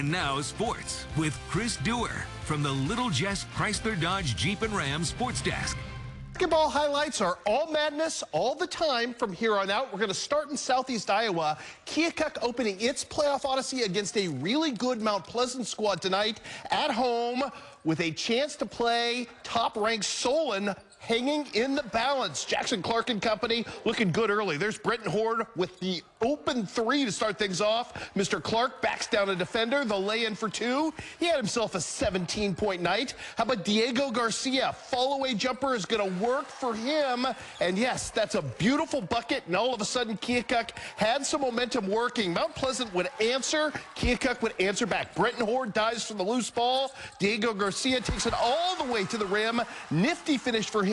And now sports with Chris Dewar from the Little Jess Chrysler Dodge Jeep and Ram Sports Desk. Basketball highlights are all madness all the time from here on out. We're going to start in Southeast Iowa. KHQA opening its playoff odyssey against a really good Mount Pleasant squad tonight at home with a chance to play top-ranked Solon hanging in the balance. Jackson Clark and company looking good early. There's Brenton Horde with the open three to start things off. Mr. Clark backs down a defender. The lay-in for two. He had himself a 17-point night. How about Diego Garcia? Fall-away jumper is going to work for him. And yes, that's a beautiful bucket. And all of a sudden, KHQA had some momentum working. Mount Pleasant would answer. KHQA would answer back. Brenton Horde dives from the loose ball. Diego Garcia takes it all the way to the rim. Nifty finish for him.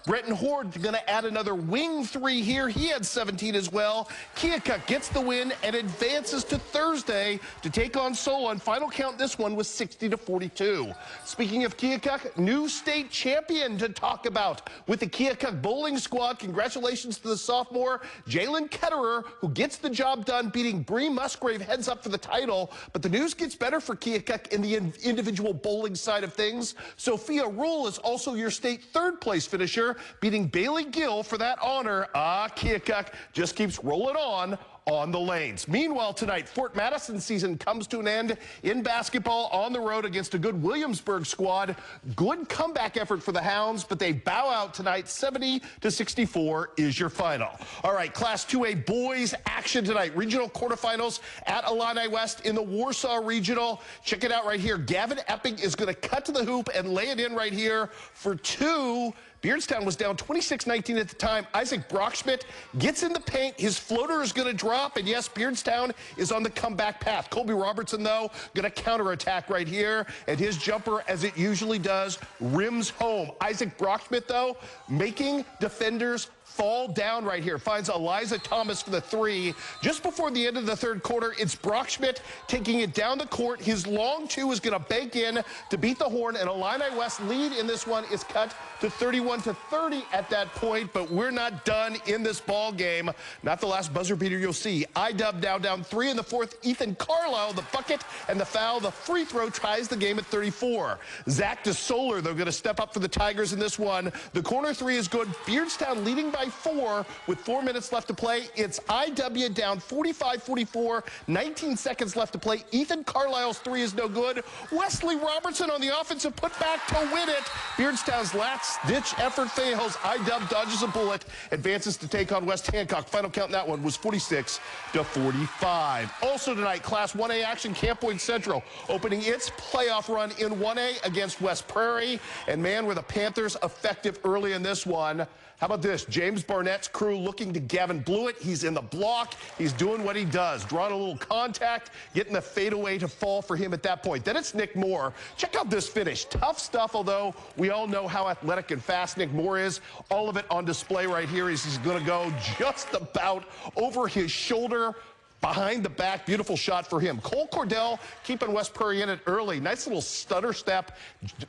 Brenton Horde going to add another wing three here. He had 17 as well. KHQA gets the win and advances to Thursday to take on Solon. Final count this one was 60-42. Speaking of KHQA, new state champion to talk about with the KHQA bowling squad. Congratulations to the sophomore Jalen Ketterer, who gets the job done beating Bree Musgrave heads up for the title. But the news gets better for KHQA in the individual bowling side of things. Sophia Rule is also your state third place finisher, beating Bailey Gill for that honor. KHQA just keeps rolling on the lanes. Meanwhile, tonight, Fort Madison season comes to an end in basketball on the road against a good Williamsburg squad. Good comeback effort for the Hounds, but they bow out tonight. 70-64 is your final. All right, Class 2A boys action tonight. Regional quarterfinals at Illini West in the Warsaw Regional. Check it out right here. Gavin Epping is going to cut to the hoop and lay it in right here for two. Beardstown was down 26-19 at the time. Isaac Brockschmidt gets in the paint. His floater is going to drop, and yes, Beardstown is on the comeback path. Colby Robertson, though, going to counterattack right here, and his jumper, as it usually does, rims home. Isaac Brockschmidt, though, making defenders fall down right here. Finds Eliza Thomas for the three. Just before the end of the third quarter, it's Brockschmidt taking it down the court. His long two is going to bank in to beat the Horn, and Illini West lead in this one is cut to 31-30 at that point, but we're not done in this ball game. Not the last buzzer beater you'll see. IDub now down three in the fourth. Ethan Carlisle, the bucket and the foul. The free throw ties the game at 34. Zach DeSoler, they're going to step up for the Tigers in this one. The corner three is good. Beardstown leading by 4 with 4 minutes left to play. It's IW down 45-44, 19 seconds left to play. Ethan Carlisle's three is no good. Wesley Robertson on the offensive putback to win it. Beardstown's last-ditch effort fails. IW dodges a bullet, advances to take on West Hancock. Final count in that one was 46-45. Also tonight, Class 1A action, Camp Point Central opening its playoff run in 1A against West Prairie. And man, were the Panthers effective early in this one. How about this? James Barnett's crew looking to Gavin Blewett. He's in the block. He's doing what he does. Drawing a little contact, getting the fadeaway to fall for him at that point. Then it's Nick Moore. Check out this finish. Tough stuff, although we all know how athletic and fast Nick Moore is. All of it on display right here. He's going to go just about over his shoulder. Behind the back, beautiful shot for him. Cole Cordell keeping West Prairie in it early. Nice little stutter step,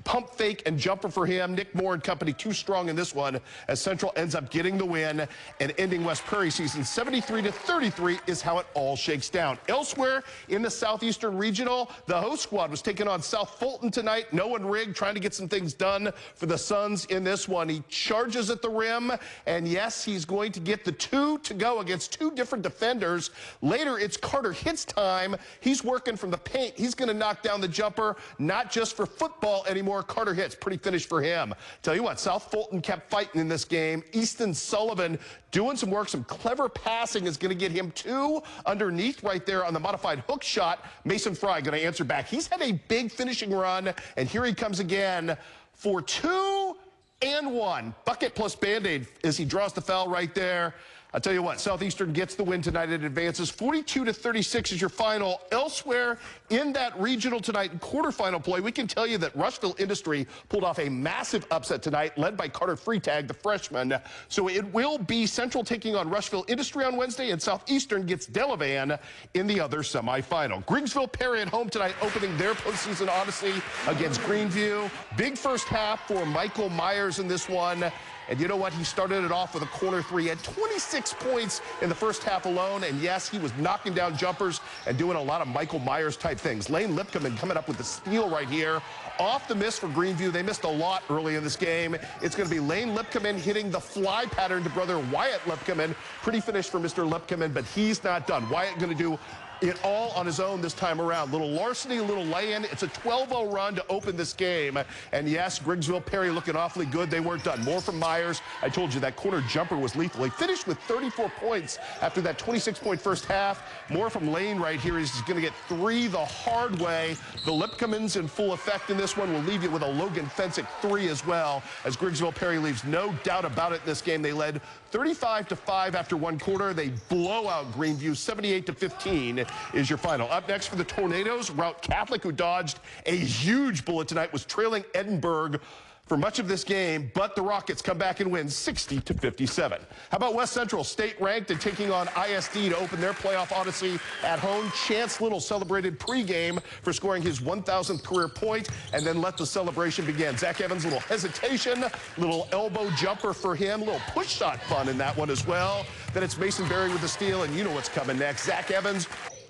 pump fake, and jumper for him. Nick Moore and company too strong in this one as Central ends up getting the win and ending West Prairie season 73-33 is how it all shakes down. Elsewhere in the Southeastern Regional, the host squad was taking on South Fulton tonight. Noah Rigg trying to get some things done for the Suns in this one. He charges at the rim, and yes, he's going to get the two to go against two different defenders. Later, it's Carter Hitz time. He's working from the paint. He's going to knock down the jumper, not just for football anymore. Carter Hitz, pretty finish for him. Tell you what, South Fulton kept fighting in this game. Easton Sullivan doing some work, some clever passing is going to get him two underneath right there on the modified hook shot. Mason Fry going to answer back. He's had a big finishing run, and here he comes again for 2 and 1. Bucket plus Band-Aid as he draws the foul right there. I'll tell you what, Southeastern gets the win tonight. It advances 42-36 is your final. Elsewhere in that regional tonight in quarterfinal play, we can tell you that Rushville Industry pulled off a massive upset tonight, led by Carter Freetag, the freshman. So it will be Central taking on Rushville Industry on Wednesday, and Southeastern gets Delavan in the other semifinal. Grigsville Perry at home tonight, opening their postseason odyssey against Greenview. Big first half for Michael Myers in this one. And you know what? He started it off with a corner three. He had 26 points in the first half alone. And yes, he was knocking down jumpers and doing a lot of Michael Myers type things. Lane Lipkeman coming up with the steal right here. Off the miss for Greenview. They missed a lot early in this game. It's going to be Lane Lipkeman hitting the fly pattern to brother Wyatt Lipkeman. Pretty finish for Mr. Lipkeman, but he's not done. Wyatt going to do it all on his own this time around. Little larceny, little lay-in. It's a 12-0 run to open this game. And yes, Griggsville Perry looking awfully good. They weren't done. More from Myers. I told you that corner jumper was lethal. He finished with 34 points after that 26-point first half. More from Lane right here. He's going to get three the hard way. The Lipkemans in full effect in this one will leave you with a Logan Fensick three as well, as Griggsville Perry leaves no doubt about it in this game. They led 35-5 after one quarter. They blow out Greenview 78-15 is your final. Up next for the Tornadoes, Route Catholic, who dodged a huge bullet tonight, was trailing Edinburgh for much of this game, but the Rockets come back and win 60-57. How about West Central, state ranked and taking on ISD to open their playoff odyssey at home? Chance Little celebrated pregame for scoring his 1,000th career point, and then let the celebration begin. Zach Evans, little hesitation, little elbow jumper for him, little push shot fun in that one as well. Then it's Mason Berry with the steal, and you know what's coming next. Zach Evans,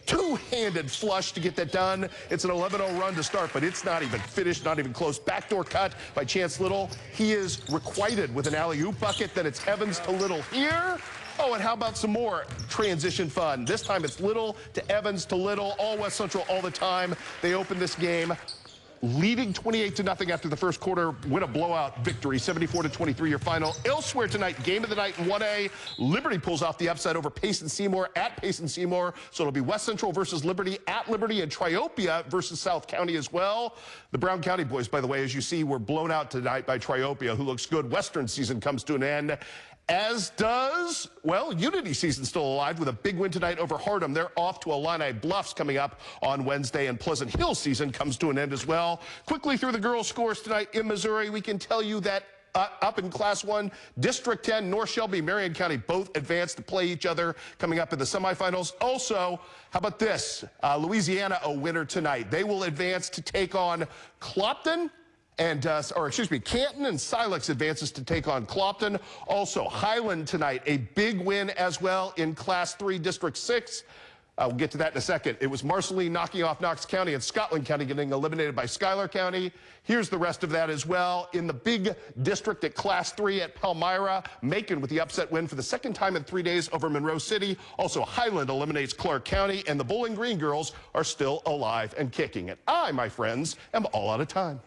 two-handed flush to get that done. It's an 11-0 run to start, but it's not even finished, not even close. Backdoor cut by Chance Little. He is requited with an alley-oop bucket. Then it's Evans to Little here. Oh, and how about some more transition fun? This time it's Little to Evans to Little, all West Central all the time. They open this game leading 28-0 after the first quarter, win a blowout victory, 74-23 your final. Elsewhere tonight, game of the night in 1A, Liberty pulls off the upset over Payson Seymour at Payson Seymour. So it'll be West Central versus Liberty at Liberty, and Triopia versus South County as well. The Brown County boys, by the way, as you see, were blown out tonight by Triopia, who looks good. Western season comes to an end, as does, well, Unity season still alive with a big win tonight over Hardham. They're off to Illini Bluffs coming up on Wednesday, and Pleasant Hill season comes to an end as well. Quickly through the girls' scores tonight in Missouri, we can tell you that up in Class 1, District 10, North Shelby, Marion County both advanced to play each other coming up in the semifinals. Also, how about this? Louisiana, a winner tonight. They will advance to take on Clopton. And, Canton and Silex advances to take on Clopton. Also, Highland tonight, a big win as well in Class 3, District 6. We'll get to that in a second. It was Marceline knocking off Knox County and Scotland County getting eliminated by Schuyler County. Here's the rest of that as well. In the big district at Class 3 at Palmyra, Macon with the upset win for the second time in 3 days over Monroe City. Also, Highland eliminates Clark County, and the Bowling Green girls are still alive and kicking it. I, my friends, am all out of time.